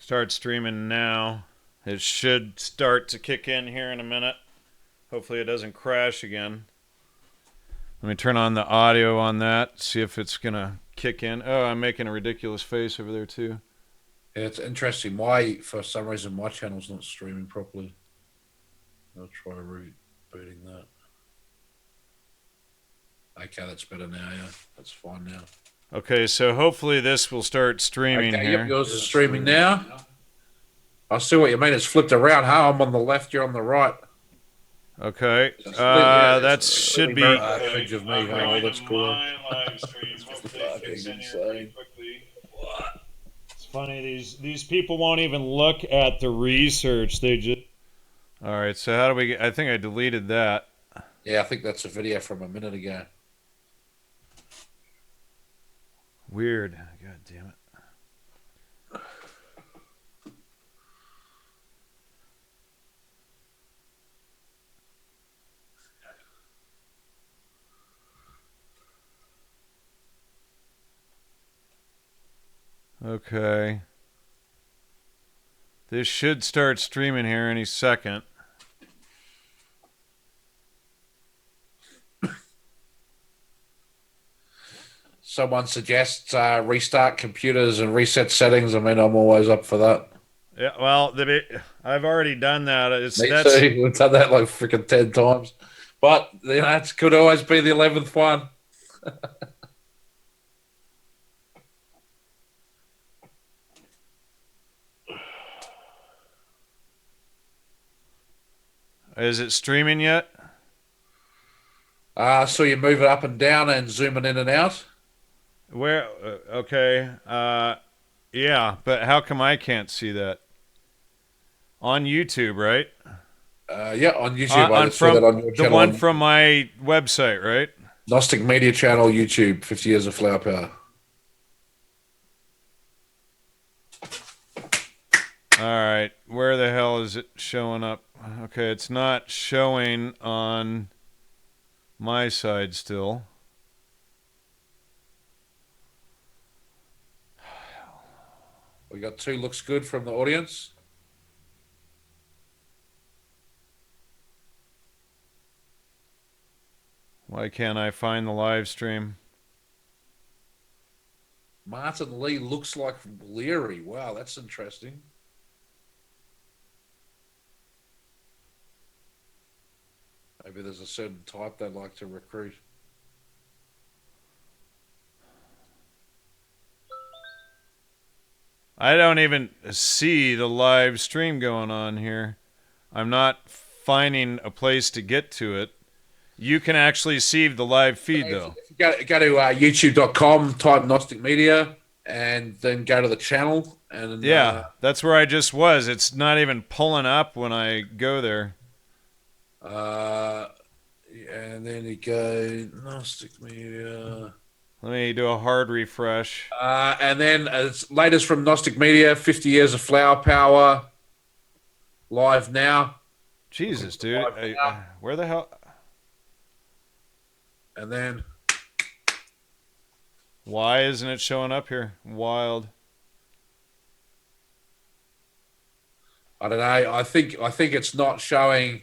Start streaming now. It should start to kick in here in a minute. Hopefully it doesn't crash again. Let me turn on the audio on that, see if it's going to kick in. Oh, I'm making a ridiculous face over there too. Yeah, it's interesting. For some reason, my channel's not streaming properly. I'll try rebooting that. Okay, that's better now, yeah. That's fine now. Okay, so hopefully this will start streaming here. Yep, yours is streaming now. I see what you mean. It's flipped around, huh? I'm on the left, you're on the right. Okay, that should be... image of me, huh? That's cool. It's funny, these people won't even look at the research. They just... All right, so how do we get... I think I deleted that. Yeah, I think that's a video from a minute ago. Weird. God damn it. Okay. This should start streaming here any second. Someone suggests restart computers and reset settings. I mean, I'm always up for that. Yeah, well, I've already done that. Me too. We've done that like freaking 10 times. But, you know, it could always be the 11th one. Is it streaming yet? So you move it up and down and zoom it in and out? Where? Okay. Yeah, but how come I can't see that? On YouTube, right? Yeah, on YouTube. I just saw that on your channel. The one from my website, right? Gnostic Media Channel, YouTube, 50 Years of Flower Power. All right. Where the hell is it showing up? Okay, it's not showing on my side still. We got 2 looks good from the audience. Why can't I find the live stream? Martin Lee looks like Leary. Wow, that's interesting. Maybe there's a certain type they'd like to recruit. I don't even see the live stream going on here. I'm not finding a place to get to it. You can actually see the live feed, though. If you go to youtube.com, type Gnostic Media, and then go to the channel. And yeah, that's where I just was. It's not even pulling up when I go there. And then you go Gnostic Media. Let me do a hard refresh. And then it's latest from Gnostic Media, 50 Years of Flower Power, live now. Jesus, dude. Where the hell? And then... Why isn't it showing up here? Wild. I don't know. I think it's not showing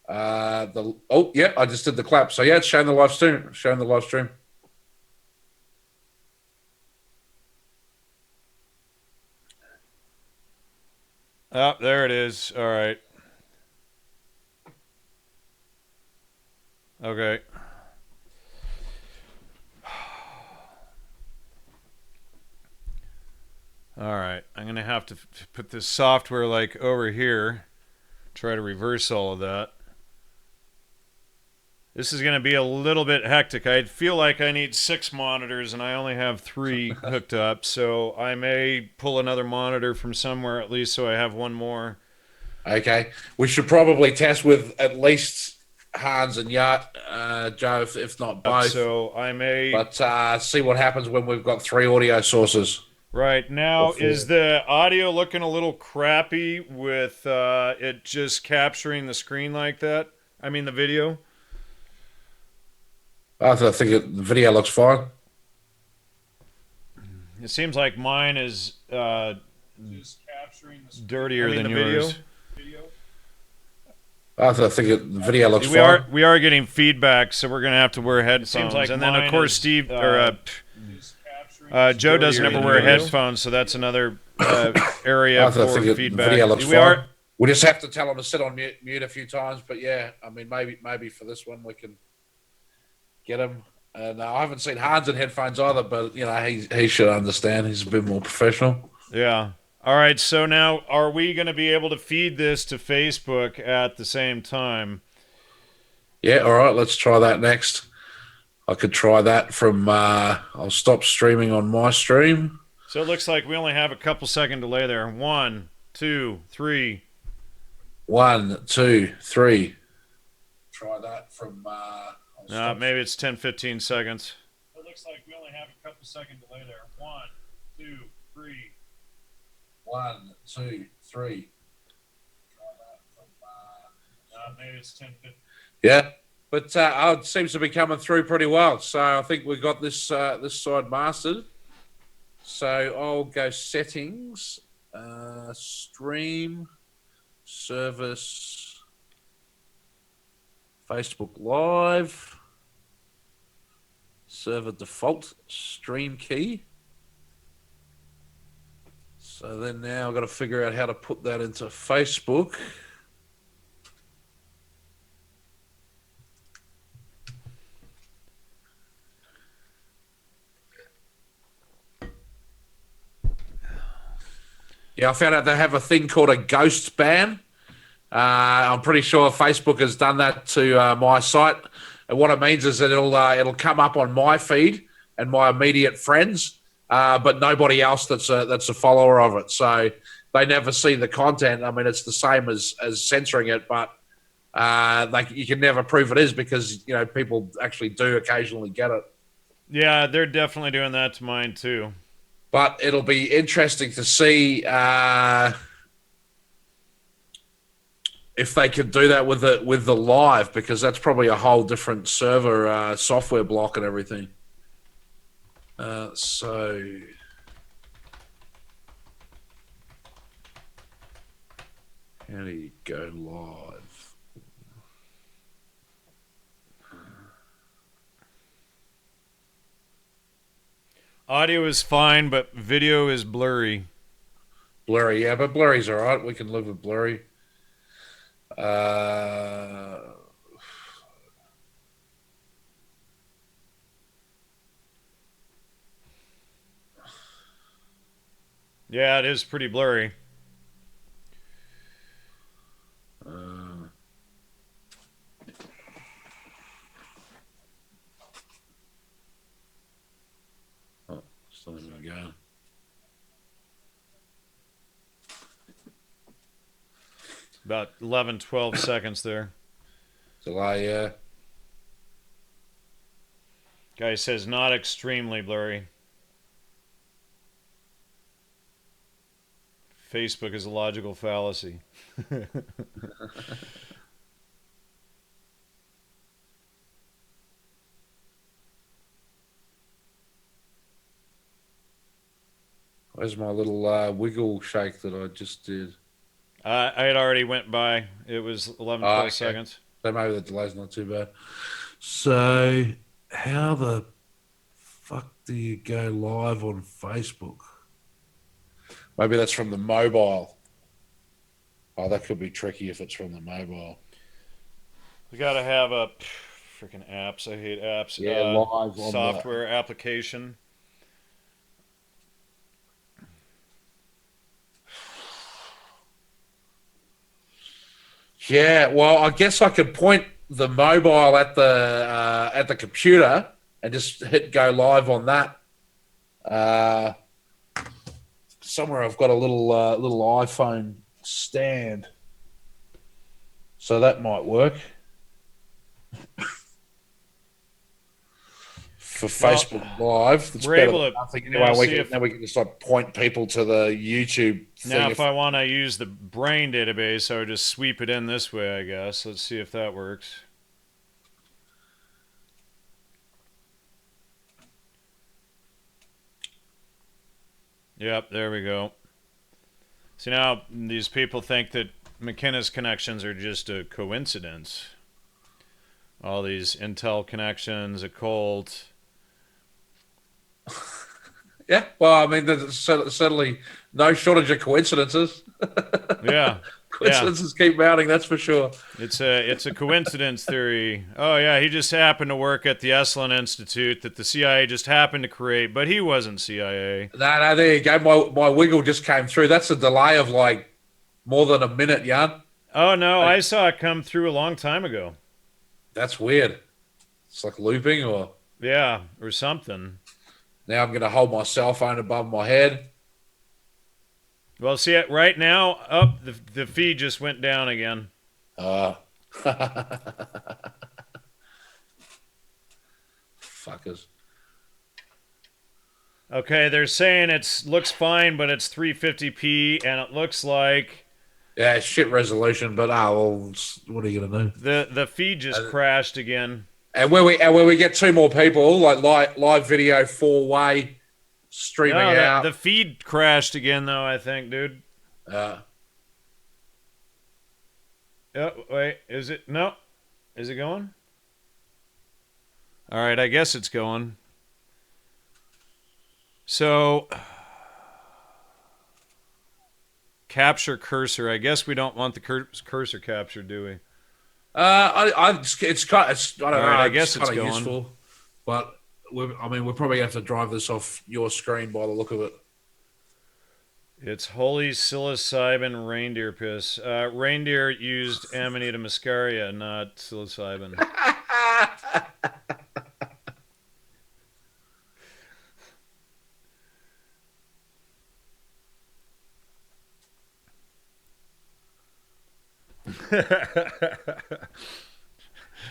the... Oh, yeah, I just did the clap. So, yeah, it's showing the live stream. Oh, there it is. All right. Okay. All right. I'm going to have to put this software like over here. Try to reverse all of that. This is going to be a little bit hectic. I feel like I need 6 monitors and I only have 3 hooked up. So I may pull another monitor from somewhere at least so I have one more. Okay. We should probably test with at least Hans and Yacht, Joe, if not both. So I may... But see what happens when we've got 3 audio sources. Right. Now, is the audio looking a little crappy with it just capturing the screen like that? I mean, the video? I think the video looks fine. It seems like mine is dirtier than yours. I think the video looks See, fine. we are getting feedback, so we're gonna have to wear headphones. like and then of mine course is, Steve Joe dirtier doesn't ever than wear yours. headphones, so that's another area I for think the feedback. video looks we fine. are We just have to tell him to sit on mute a few times. But yeah, I mean, maybe for this one we can get him. And I haven't seen Hans in headphones either, but you know he should understand. He's a bit more professional. Yeah. All right, so now are we going to be able to feed this to Facebook at the same time? Yeah, all right. Let's try that next. I could try that from. I'll stop streaming on my stream. So it looks like we only have a couple second delay there. 1, 2, 3. 1, 2, 3. Try that from. Maybe it's 10, 15 seconds. It looks like we only have a couple second delay there. 1, 2, 3. 1, 2, 3. Maybe it's 10, 15. Yeah, but it seems to be coming through pretty well. So I think we got this this side mastered. So I'll go settings, stream, service, Facebook Live, server default, stream key. So then now I've got to figure out how to put that into Facebook. Yeah, I found out they have a thing called a ghost ban. I'm pretty sure Facebook has done that to my site. And what it means is that it'll come up on my feed and my immediate friends, but nobody else that's a follower of it. So they never see the content. I mean, it's the same as censoring it, but you can never prove it is because you know people actually do occasionally get it. Yeah, they're definitely doing that to mine too. But it'll be interesting to see if they can do that with the live, because that's probably a whole different server software block and everything. So how do you go live? Audio is fine, but video is blurry. Blurry, yeah, but blurry's all right. We can live with blurry. Yeah, it is pretty blurry. Still not go. About 11, 12 seconds there. Delay, yeah. Guy says not extremely blurry. Facebook is a logical fallacy. Where's my little wiggle shake that I just did? I had already went by. It was 11, 12 okay. seconds. So maybe the delay's not too bad. So how the fuck do you go live on Facebook? Maybe that's from the mobile. Oh, that could be tricky if it's from the mobile. We got to have a freaking apps. I hate apps. Yeah, live on software application. Yeah, well, I guess I could point the mobile at the computer and just hit go live on that. Somewhere I've got a little iPhone stand, so that might work for Facebook Live. It's we're better able than to nothing now anyway. Now we can just like point people to the YouTube thing. Now, if I want to use the brain database, I would just sweep it in this way, I guess. Let's see if that works. Yep, there we go. So now these people think that McKinnis connections are just a coincidence. All these Intel connections, occult. Yeah, well, I mean, there's certainly no shortage of coincidences. Yeah, yeah. Coincidences keep mounting, that's for sure. It's a coincidence theory. Oh yeah, he just happened to work at the Esalen Institute that the CIA just happened to create, but he wasn't CIA. No, there you go. My wiggle just came through. That's a delay of like more than a minute, Jan. Oh no, I saw it come through a long time ago. That's weird. It's like looping, or Yeah, or something. now I'm going to hold my cell phone above my head. Well, see it right now. Oh, the feed just went down again. Fuckers. Okay, they're saying it looks fine, but it's 350p, and it looks like Yeah, shit resolution, but well, what are you gonna do? the feed just crashed again. And where we get two more people, like live video 4-way streaming No, out. the feed crashed again, though. I think, dude. Oh, wait, is it? No, is it going? All right, I guess it's going. So, capture cursor. I guess we don't want the cursor captured, do we? It's kind. It's, I don't know. Right, I guess it's it's kind of going. useful, but we're probably going to have to drive this off your screen by the look of it. It's holy psilocybin reindeer piss. Reindeer used Amanita muscaria, not psilocybin.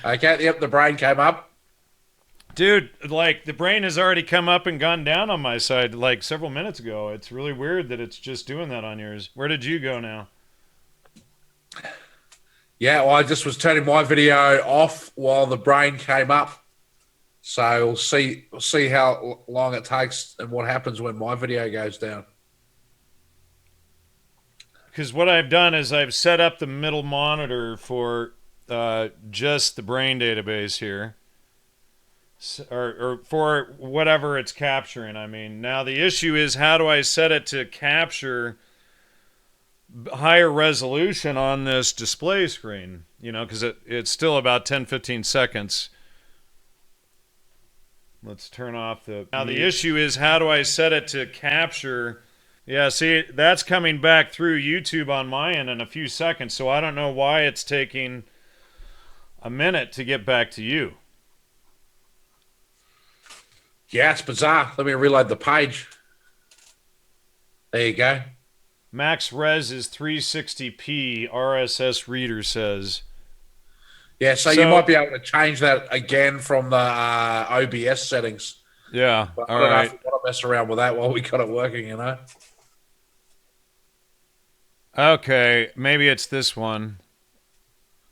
Okay, yep, the brain came up. Dude, like, the brain has already come up and gone down on my side, like, several minutes ago. It's really weird that it's just doing that on yours. Where did you go now? Yeah, well, I just was turning my video off while the brain came up. So we'll see how long it takes and what happens when my video goes down. Because what I've done is I've set up the middle monitor for just the brain database here. Or for whatever it's capturing. I mean, now the issue is how do I set it to capture higher resolution on this display screen? You know, because it's still about 10-15 seconds. Let's turn off the... Now the issue is how do I set it to capture... Yeah, see, that's coming back through YouTube on my end in a few seconds, so I don't know why it's taking a minute to get back to you. Yeah, it's bizarre. Let me reload the page. There you go. Max res is 360p, RSS reader says. Yeah, so you might be able to change that again from the OBS settings. Yeah, but all I don't know right. if we want to mess around with that while we got it working, you know? Okay, maybe it's this one.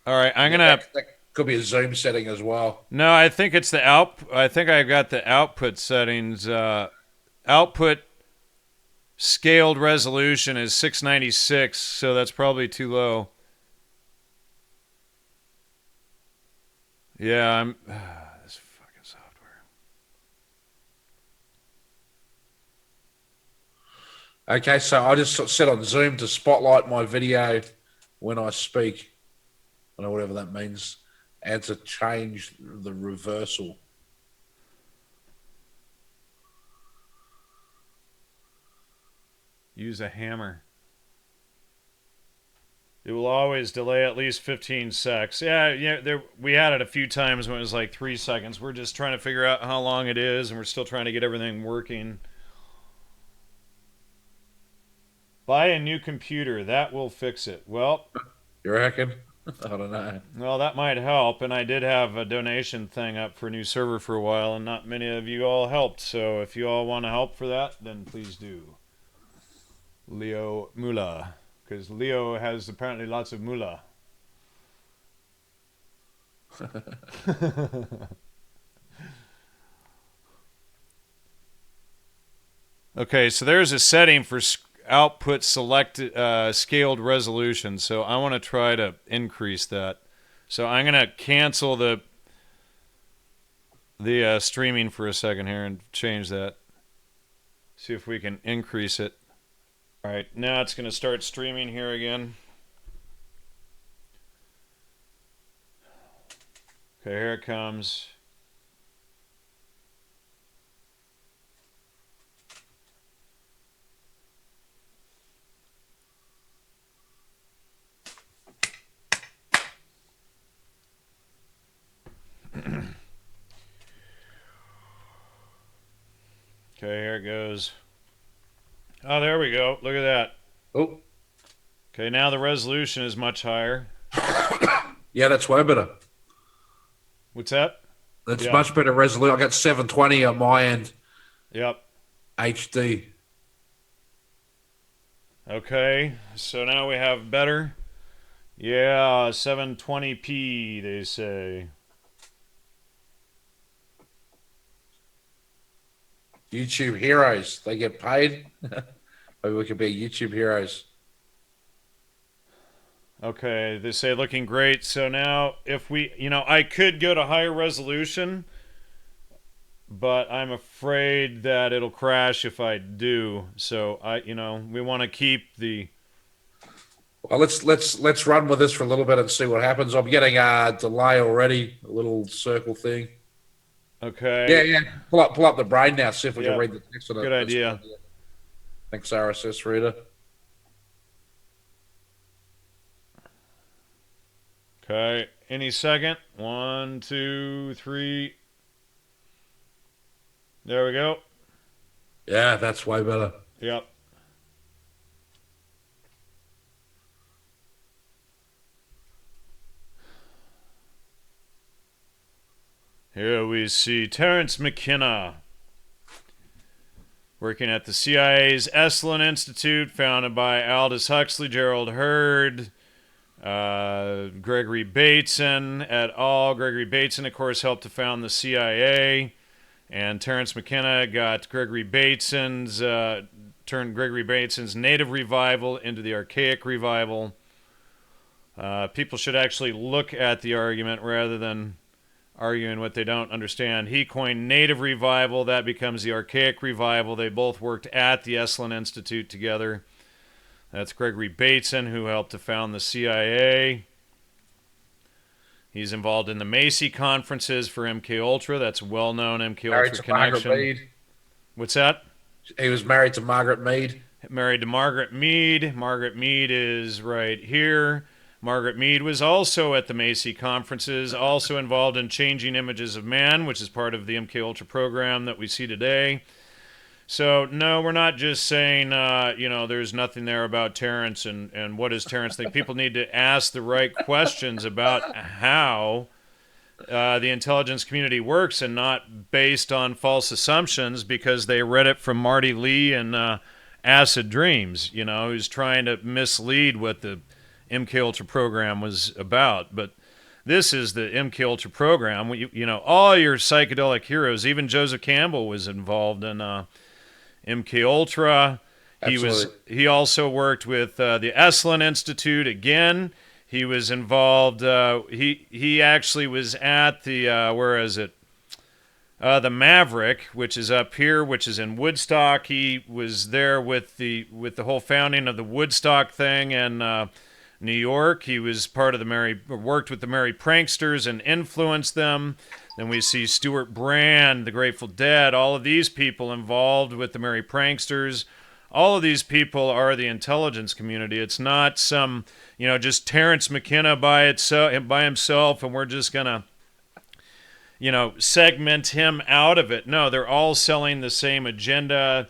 All right, I'm gonna... That could be a zoom setting as well. No, I think it's the I think I got the output settings. Output scaled resolution is 696, so that's probably too low. Yeah, I'm... this fucking software. Okay, so I just set on Zoom to spotlight my video when I speak. I don't know whatever that means. And to change the reversal. Use a hammer. It will always delay at least 15 secs. Yeah, we had it a few times when it was like 3 seconds. We're just trying to figure out how long it is, and we're still trying to get everything working. Buy a new computer. That will fix it. Well... You reckon? I don't know. Well, that might help, and I did have a donation thing up for a new server for a while, and not many of you all helped, so if you all want to help for that, then please do. Leo Mula, because Leo has apparently lots of moolah. Okay, so there's a setting for output selected scaled resolution. So I want to try to increase that. So I'm going to cancel the streaming for a second here and change that. See if we can increase it. All right, now it's going to start streaming here again. Okay, here it comes. Okay, here it goes. Oh, there we go. Look at that. Oh, Okay, now the resolution is much higher. yeah, that's way better. What's that? That's Yeah. much better resolution. I got 720 on my end, Yep. HD. Okay, so now we have better. Yeah, 720p, they say. YouTube heroes. They get paid. Maybe we could be YouTube heroes. Okay, they say looking great. So now if we, I could go to higher resolution, but I'm afraid that it'll crash if I do. So we want to keep the. Well, let's run with this for a little bit and see what happens. I'm getting a delay already, a little circle thing. Okay. Yeah. Pull up the brain now. See if we Yeah. can read the text on it. Good idea. Thanks, RSS reader. Okay. Any second. 1, 2, 3. There we go. Yeah, that's way better. Yep. Here we see Terence McKenna, working at the CIA's Esalen Institute, founded by Aldous Huxley, Gerald Hurd, Gregory Bateson et al. Gregory Bateson, of course, helped to found the CIA, and Terence McKenna got turned Gregory Bateson's native revival into the archaic revival. People should actually look at the argument rather than arguing what they don't understand. He coined native revival. That becomes the archaic revival. They both worked at the Esalen Institute together. That's Gregory Bateson, who helped to found the CIA. He's involved in the Macy conferences for MKULTRA. That's a well-known MKULTRA connection. Margaret Mead. What's that? He was married to Margaret Mead. Married to Margaret Mead. Margaret Mead is right here. Margaret Mead was also at the Macy conferences, also involved in Changing Images of Man, which is part of the MKUltra program that we see today. So, no, we're not just saying, there's nothing there about Terence and what does Terence think. People need to ask the right questions about how the intelligence community works and not based on false assumptions because they read it from Marty Lee and Acid Dreams, who's trying to mislead what the MKUltra program was about. But this is the MKUltra program. All your psychedelic heroes, even Joseph Campbell was involved in MKUltra. He also worked with the Esalen Institute again. He was involved. He actually was at the where is it? The Maverick, which is up here, which is in Woodstock. He was there with the whole founding of the Woodstock thing and. New York. He was part of worked with the Merry Pranksters and influenced them. Then we see Stuart Brand, the Grateful Dead, all of these people involved with the Merry Pranksters. All of these people are the intelligence community. It's not some, just Terence McKenna by himself, and we're just gonna, segment him out of it. No, they're all selling the same agenda.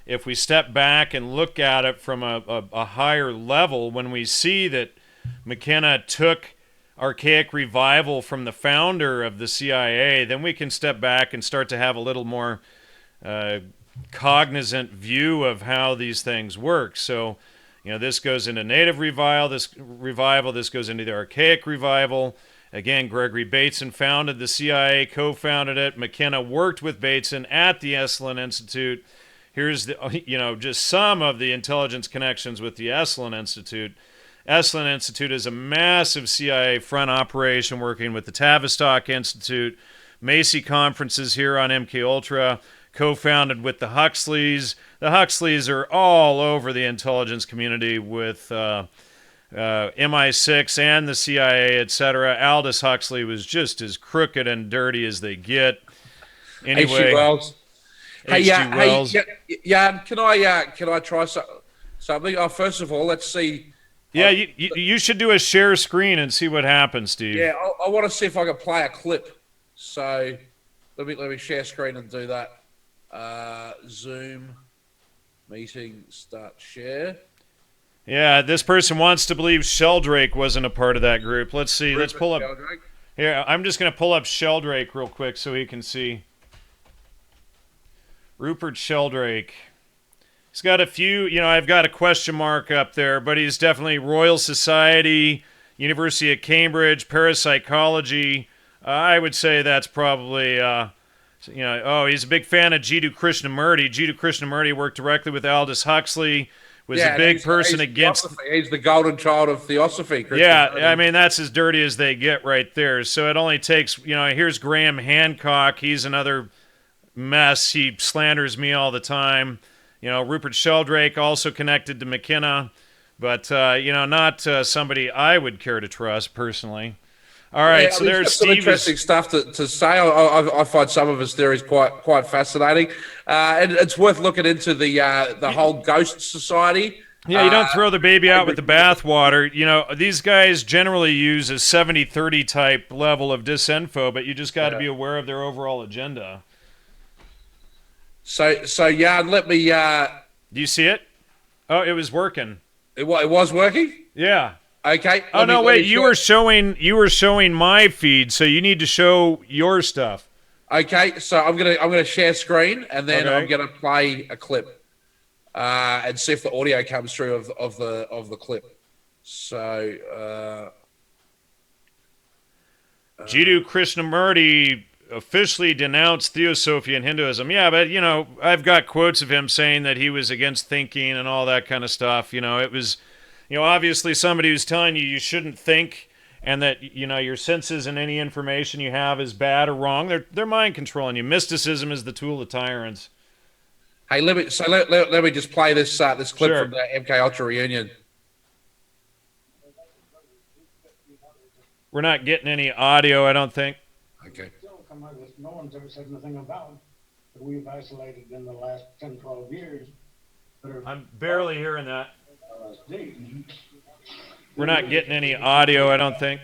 If we step back and look at it from a higher level, when we see that McKenna took archaic revival from the founder of the CIA, then we can step back and start to have a little more cognizant view of how these things work. So, this goes into native revival, this goes into the archaic revival. Again, Gregory Bateson founded the CIA, co-founded it. McKenna worked with Bateson at the Esalen Institute. Here's the, just some of the intelligence connections with the Esalen Institute. Esalen Institute is a massive CIA front operation working with the Tavistock Institute, Macy conferences here on MKUltra, co-founded with the Huxleys. The Huxleys are all over the intelligence community with MI6 and the CIA, etc. Aldous Huxley was just as crooked and dirty as they get. Anyway, H.G. Wells. H.G. Wells. Jan, can I try something? Oh, first of all, let's see. Yeah, you should do a share screen and see what happens, Steve. Yeah, I want to see if I can play a clip. So let me share screen and do that. Zoom meeting start share. Yeah, this person wants to believe Sheldrake wasn't a part of that group. Let's see. Let's pull up. Sheldrake. Here, I'm just going to pull up Sheldrake real quick so he can see. Rupert Sheldrake. He's got a few, I've got a question mark up there, but he's definitely Royal Society, University of Cambridge, parapsychology. I would say that's probably, he's a big fan of Jiddu Krishnamurti. Jiddu Krishnamurti worked directly with Aldous Huxley, was a big person against... He's the golden child of theosophy. Yeah, I mean, that's as dirty as they get right there. So it only takes, here's Graham Hancock. He's another mess. He slanders me all the time. Rupert Sheldrake also connected to McKenna, but, not somebody I would care to trust personally. All right, so there's some interesting stuff to say. I find some of his theories quite fascinating, and it's worth looking into the whole ghost society. Yeah, you don't throw the baby out with the bathwater. These guys generally use a 70-30 type level of disinfo, but you just got to be aware of their overall agenda. So Jan, let me. Do you see it? Oh, it was working. It was working? Yeah. Okay. Oh no! Wait, you were showing my feed, so you need to show your stuff. Okay, so I'm gonna share screen, and then I'm gonna play a clip, and see if the audio comes through of the clip. So. Jiddu Krishnamurti officially denounced Theosophy and Hinduism. Yeah, but I've got quotes of him saying that he was against thinking and all that kind of stuff. It was. Obviously somebody who's telling you shouldn't think and that, your senses and any information you have is bad or wrong. They're mind controlling you. Mysticism is the tool of tyrants. Hey, let me just play this clip from the MKUltra reunion. We're not getting any audio, I don't think. Okay. No one's ever said anything about that we've isolated in the last 10, 12 years. I'm barely hearing that. We're not getting any audio, I don't think.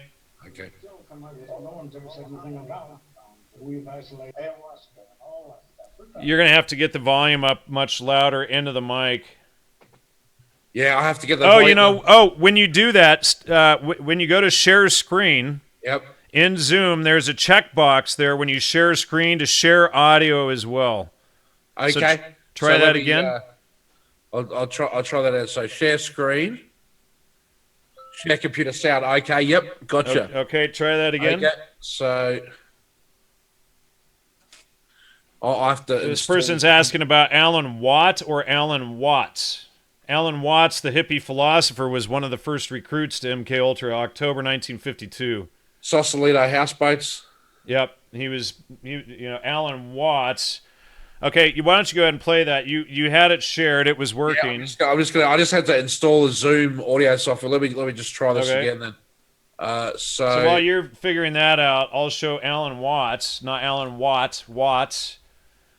Okay. No one's ever said anything about that we've isolated ayahuasca and all that stuff. You're going to have to get the volume up much louder into the mic. Yeah, I have to get the volume. When you do that, when you go to share screen, yep. In Zoom, there's a checkbox there when you share screen to share audio as well. Okay. So try that again. I'll try that out. So share screen, share computer sound. Okay, yep, gotcha. Okay, try that again. Okay, so I have to. This person's asking about Alan Watt or Alan Watts. Alan Watts, the hippie philosopher, was one of the first recruits to MKUltra, October 1952. Sausalito houseboats. Yep, he was. Alan Watts. Okay, why don't you go ahead and play that? You had it shared. It was working. Yeah, I just had to install the Zoom audio software. Let me just try this again then. So while you're figuring that out, I'll show Alan Watts, not Alan Watts. Watts.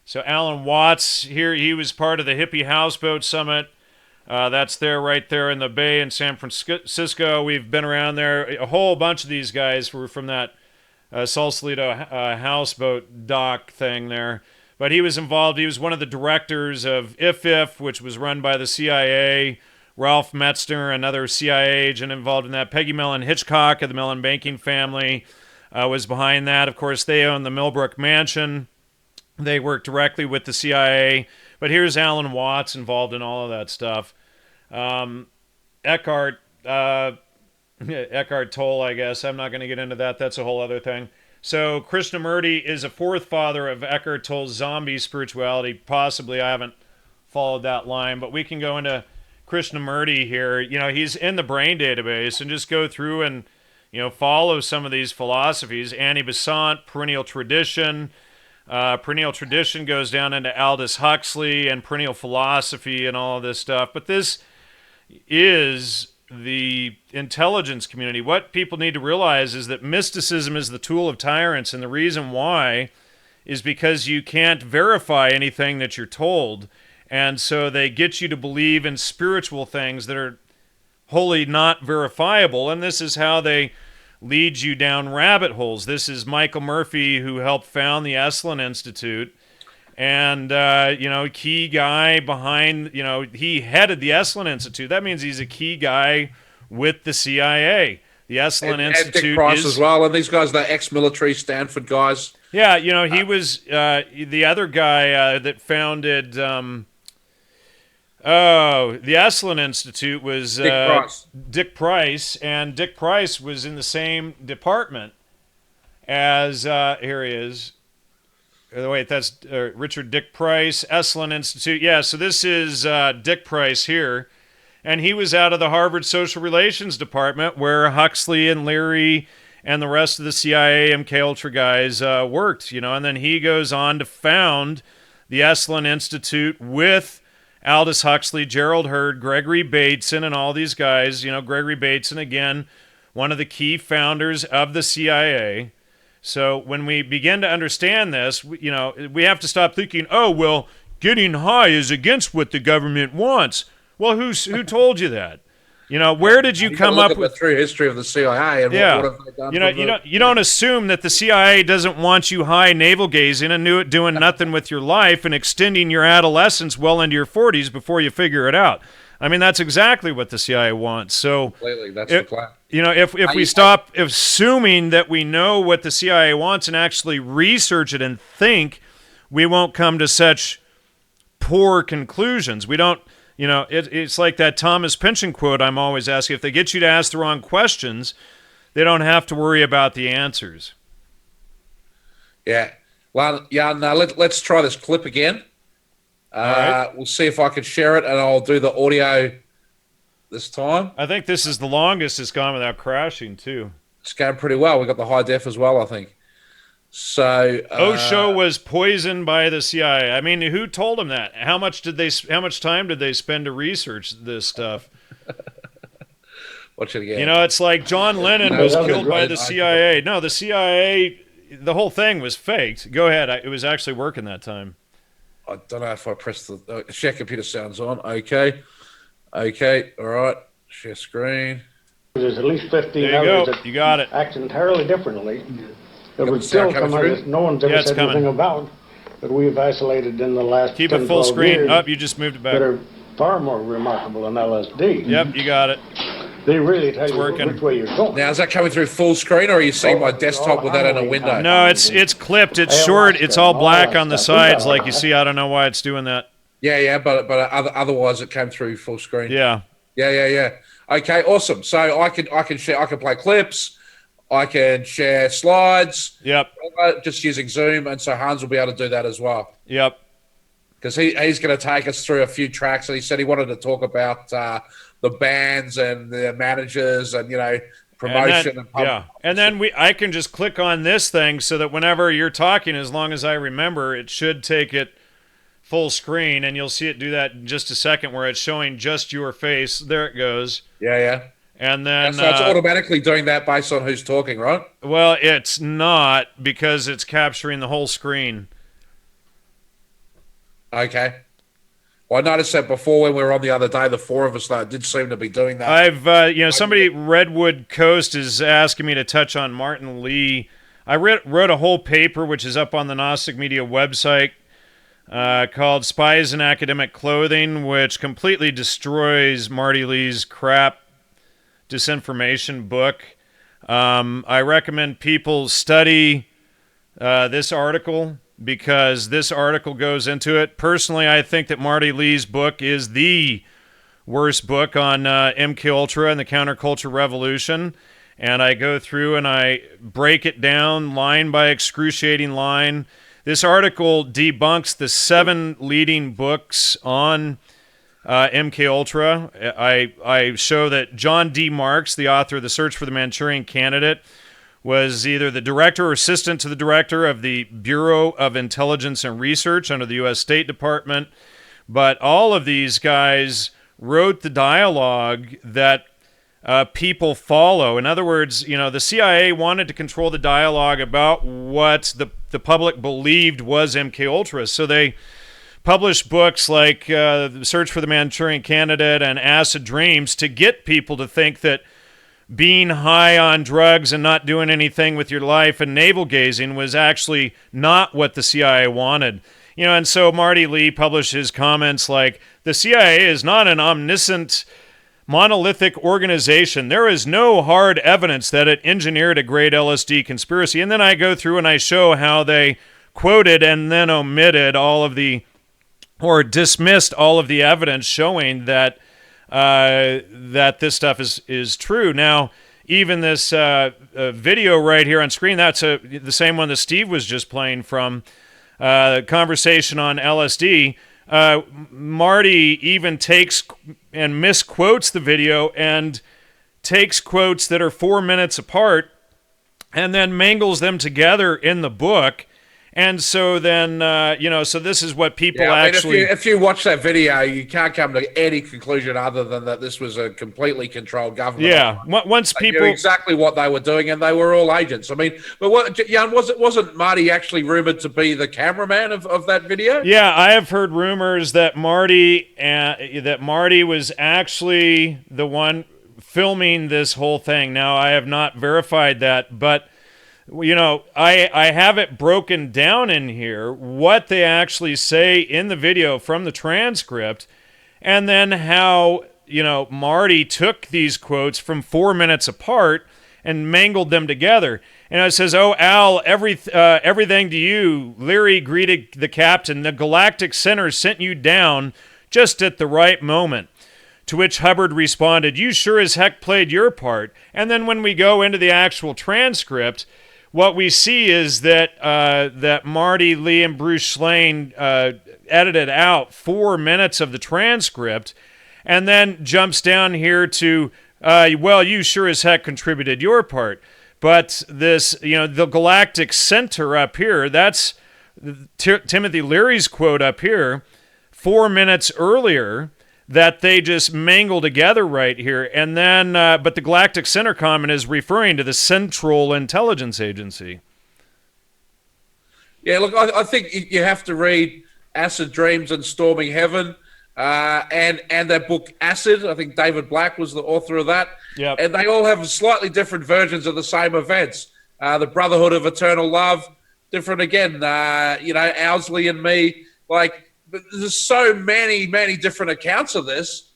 So Alan Watts here. He was part of the Hippie Houseboat Summit. That's right there in the bay in San Francisco. We've been around there. A whole bunch of these guys were from that Sausalito houseboat dock thing there. But he was involved. He was one of the directors of IFIF, which was run by the CIA. Ralph Metzner, another CIA agent involved in that. Peggy Mellon Hitchcock of the Mellon banking family was behind that. Of course, they own the Millbrook Mansion. They worked directly with the CIA. But here's Alan Watts involved in all of that stuff. Eckhart Tolle, I guess. I'm not going to get into that. That's a whole other thing. So Krishnamurti is a fourth father of Eckhart Tolle's zombie spirituality. Possibly, I haven't followed that line, but we can go into Krishnamurti here. You know, he's in the brain database, and just go through and, you know, follow some of these philosophies. Annie Besant, perennial tradition. Perennial tradition goes down into Aldous Huxley and perennial philosophy and all of this stuff. But this is the intelligence community. What people need to realize is that mysticism is the tool of tyrants, and the reason why is because you can't verify anything that you're told. And so they get you to believe in spiritual things that are wholly not verifiable, and this is how they lead you down rabbit holes. This is Michael Murphy, who helped found the Esalen Institute, and, you know, key guy behind, you know, he headed the Esalen Institute. That means he's a key guy with the CIA. The Esalen Institute and Dick Price is, as well, and these guys, the ex-military Stanford guys. yeah, you know, he was the other guy that founded... the Esalen Institute was Dick Price, and Dick Price was in the same department as, here he is. Wait, that's Richard Dick Price, Esalen Institute. Yeah, so this is Dick Price here, and he was out of the Harvard Social Relations Department where Huxley and Leary and the rest of the CIA MKUltra guys worked, you know, and then he goes on to found the Esalen Institute with Aldous Huxley, Gerald Heard, Gregory Bateson, and all these guys. You know, Gregory Bateson, again, one of the key founders of the CIA. So when we begin to understand this, you know, we have to stop thinking, oh, well, getting high is against what the government wants. Well, who told you that? You know, where did you come up with the true history of the CIA and yeah. what have they done? You know, you don't assume that the CIA doesn't want you high navel gazing and doing nothing with your life and extending your adolescence well into your 40s before you figure it out. I mean, that's exactly what the CIA wants. So completely, that's the plan. You know, if we stop assuming that we know what the CIA wants and actually research it and think, we won't come to such poor conclusions. We don't. You know, it's like that Thomas Pynchon quote I'm always asking. If they get you to ask the wrong questions, they don't have to worry about the answers. Yeah. Well, yeah, no, let's try this clip again. Right. We'll see if I can share it, and I'll do the audio this time. I think this is the longest it's gone without crashing, too. It's going pretty well. We got the high def as well, I think. So Osho was poisoned by the CIA. I mean, who told him that? How much time did they spend to research this stuff? Watch it again. You know, it's like John Lennon was killed by the CIA. No, the CIA, the whole thing was faked. Go ahead. It was actually working that time. I don't know if I pressed the share computer sounds on. Okay. All right. Share screen. There's at least 15 There you others go. that You got it. act entirely differently. That would the still sound coming come out through? that no one's ever Yeah, it's said coming. anything about, that we've isolated in the last Keep 10, it full 12 screen. years Up, you just moved it that back. are far more remarkable than LSD. Yep, you got it. They really tell you working. which way you're going. Now, is that coming through full screen, or are you seeing my desktop with that in a window? No, it's clipped. It's short. It's all black on the sides, like you see. I don't know why it's doing that. Yeah, but otherwise it came through full screen. Yeah. Yeah. Okay, awesome. So I can share. I can play clips. I can share slides. Yep. Just using Zoom, and so Hans will be able to do that as well. Yep. Because he's going to take us through a few tracks, and he said he wanted to talk about the bands and the managers and promotion and then I can just click on this thing so that whenever you're talking, as long as I remember, it should take it full screen, and you'll see it do that in just a second, where it's showing just your face. There it goes. Yeah. And then So it's automatically doing that based on who's talking, right? well, it's not, because it's capturing the whole screen. Okay. Well, I noticed that before when we were on the other day, the four of us though did seem to be doing that. I've somebody Redwood Coast is asking me to touch on Martin Lee. I wrote a whole paper which is up on the Gnostic Media website called "Spies in Academic Clothing," which completely destroys Marty Lee's crap disinformation book. I recommend people study this article, because this article goes into it. Personally, I think that Marty Lee's book is the worst book on MKUltra and the counterculture revolution. And I go through and I break it down line by excruciating line. This article debunks the 7 leading books on MKUltra. I show that John D. Marks, the author of The Search for the Manchurian Candidate, was either the director or assistant to the director of the Bureau of Intelligence and Research under the U.S. State Department. But all of these guys wrote the dialogue that people follow. In other words, the CIA wanted to control the dialogue about what the public believed was MKUltra. So they published books like The Search for the Manchurian Candidate and Acid Dreams to get people to think that being high on drugs and not doing anything with your life and navel gazing was actually not what the CIA wanted. And so Marty Lee published his comments like, the CIA is not an omniscient, monolithic organization. There is no hard evidence that it engineered a great LSD conspiracy. And then I go through and I show how they quoted and then omitted or dismissed all of the evidence showing that that this stuff is true. Now, even this video right here on screen, that's the same one that Steve was just playing from, conversation on LSD. Marty even takes and misquotes the video and takes quotes that are 4 minutes apart and then mangles them together in the book. And so then, so this is what people actually... If you watch that video, you can't come to any conclusion other than that this was a completely controlled government. Yeah, once people... They knew exactly what they were doing, and they were all agents. I mean, but what, Jan, wasn't Marty actually rumored to be the cameraman of that video? Yeah, I have heard rumors that Marty was actually the one filming this whole thing. Now, I have not verified that, but... I have it broken down in here, what they actually say in the video from the transcript, and then how, Marty took these quotes from 4 minutes apart and mangled them together. And it says, "Oh, Al, everything to you. Leary greeted the captain. The Galactic Center sent you down just at the right moment." To which Hubbard responded, "You sure as heck played your part." And then when we go into the actual transcript, what we see is that that Marty Lee and Bruce Schlane edited out 4 minutes of the transcript, and then jumps down here to, well, you sure as heck contributed your part. But this, the Galactic Center up here, that's Timothy Leary's quote up here, 4 minutes earlier, that they just mangle together right here. And then, but the Galactic Center comment is referring to the Central Intelligence Agency. Yeah, look, I think you have to read Acid Dreams and Storming Heaven, and that book Acid. I think David Black was the author of that. Yep. And they all have slightly different versions of the same events. The Brotherhood of Eternal Love, different again. Owsley and Me, but there's so many different accounts of this.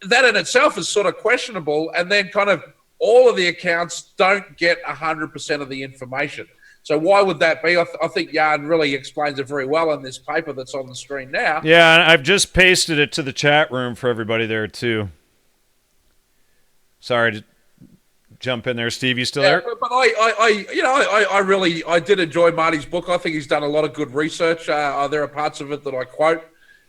That in itself is sort of questionable, and then kind of all of the accounts don't get 100% of the information. So why would that be? I think Jan really explains it very well in this paper that's on the screen now. Yeah, and I've just pasted it to the chat room for everybody there too. Sorry to jump in there, Steve. You still there? But I did enjoy Marty's book. I think he's done a lot of good research. There are parts of it that I quote,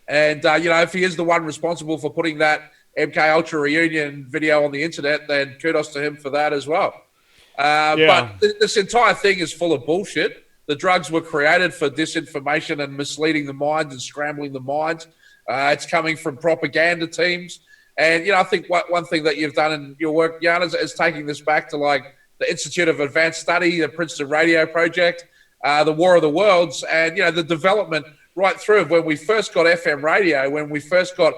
and if he is the one responsible for putting that MKUltra reunion video on the internet, then kudos to him for that as well. But this entire thing is full of bullshit. The drugs were created for disinformation and misleading the minds and scrambling the minds. It's coming from propaganda teams. And, I think one thing that you've done in your work, Jan, is taking this back to the Institute of Advanced Study, the Princeton Radio Project, the War of the Worlds, and, the development right through of when we first got FM radio, when we first got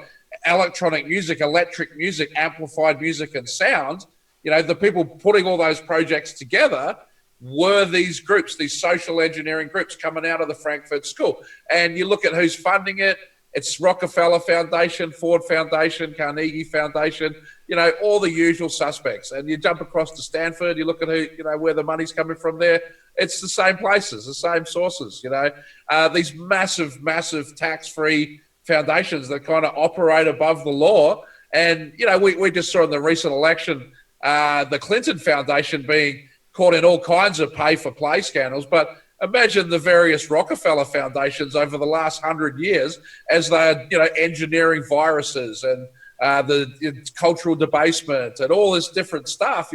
electronic music, electric music, amplified music and sound. The people putting all those projects together were these groups, these social engineering groups coming out of the Frankfurt School. And you look at who's funding it. It's Rockefeller Foundation, Ford Foundation, Carnegie Foundation, all the usual suspects. And you jump across to Stanford, you look at who, where the money's coming from there. It's the same places, the same sources, these massive tax-free foundations that kind of operate above the law. And, we just saw in the recent election, the Clinton Foundation being caught in all kinds of pay-for-play scandals. But imagine the various Rockefeller foundations over the last 100 years as they're, engineering viruses and the cultural debasement and all this different stuff.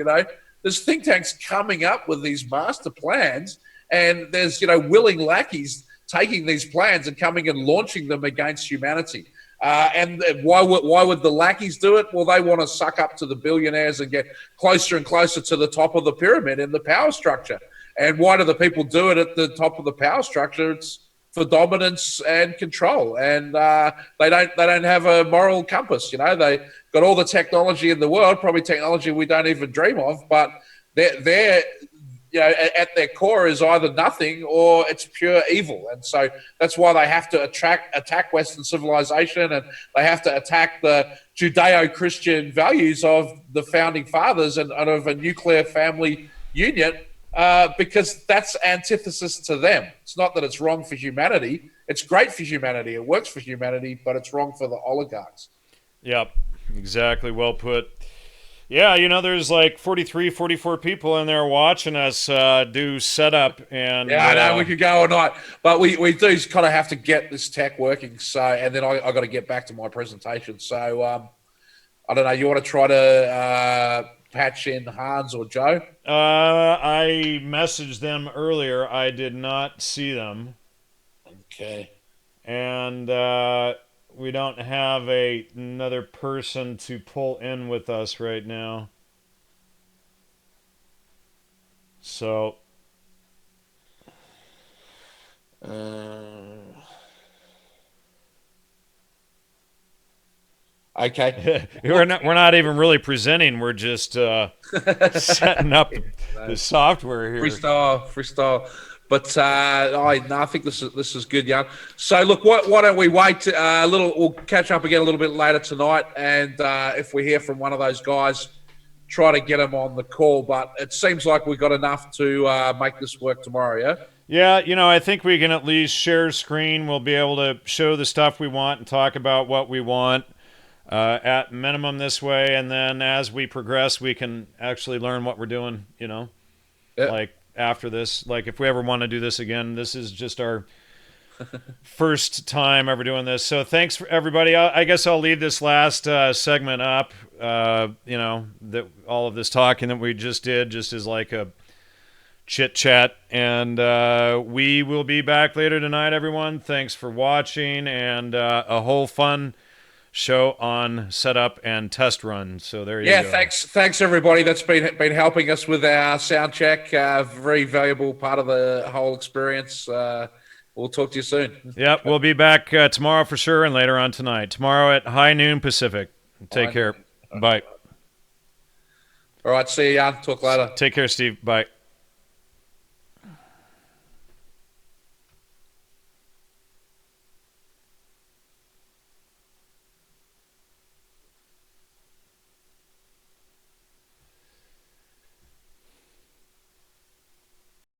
There's think tanks coming up with these master plans, and there's, willing lackeys taking these plans and coming and launching them against humanity. And why would the lackeys do it? Well, they want to suck up to the billionaires and get closer and closer to the top of the pyramid in the power structure. And why do the people do it at the top of the power structure? It's for dominance and control. And they don't have a moral compass. They got all the technology in the world, probably technology we don't even dream of, but they're at their core is either nothing or it's pure evil. And so that's why they have to attack Western civilization, and they have to attack the Judeo-Christian values of the founding fathers and of a nuclear family union, because that's antithesis to them. It's not that it's wrong for humanity. It's great for humanity. It works for humanity, but it's wrong for the oligarchs. Yep, exactly. Well put. Yeah, there's like 43, 44 people in there watching us do setup. And yeah, I know we could go all night, but we do kind of have to get this tech working. So, and then I got to get back to my presentation. So, I don't know. You want to try to patch in Hans or Joe? I messaged them earlier. I did not see them. Okay. And we don't have another person to pull in with us right now. So okay. we're not even really presenting. We're just setting up the software here. Freestyle. But I think this is good, Jan. So look, why don't we wait a little? We'll catch up again a little bit later tonight, and if we hear from one of those guys, try to get them on the call. But it seems like we've got enough to make this work tomorrow. Yeah. Yeah, I think we can at least share screen. We'll be able to show the stuff we want and talk about what we want at minimum this way, and then as we progress, we can actually learn what we're doing. Yep. Like. After this, like if we ever want to do this again, this is just our first time ever doing this. So thanks for everybody. I guess I'll leave this last segment up, that all of this talking that we just did just as like a chit chat. And we will be back later tonight, everyone. Thanks for watching, and a whole fun show on setup and test run. So there you go. Yeah, thanks everybody that's been helping us with our sound check. Very valuable part of the whole experience. We'll talk to you soon. Yep, we'll be back tomorrow for sure, and later on tonight. Tomorrow at high noon Pacific. Take care. Bye. All right, see you, Jan. Talk later. Take care, Steve. Bye.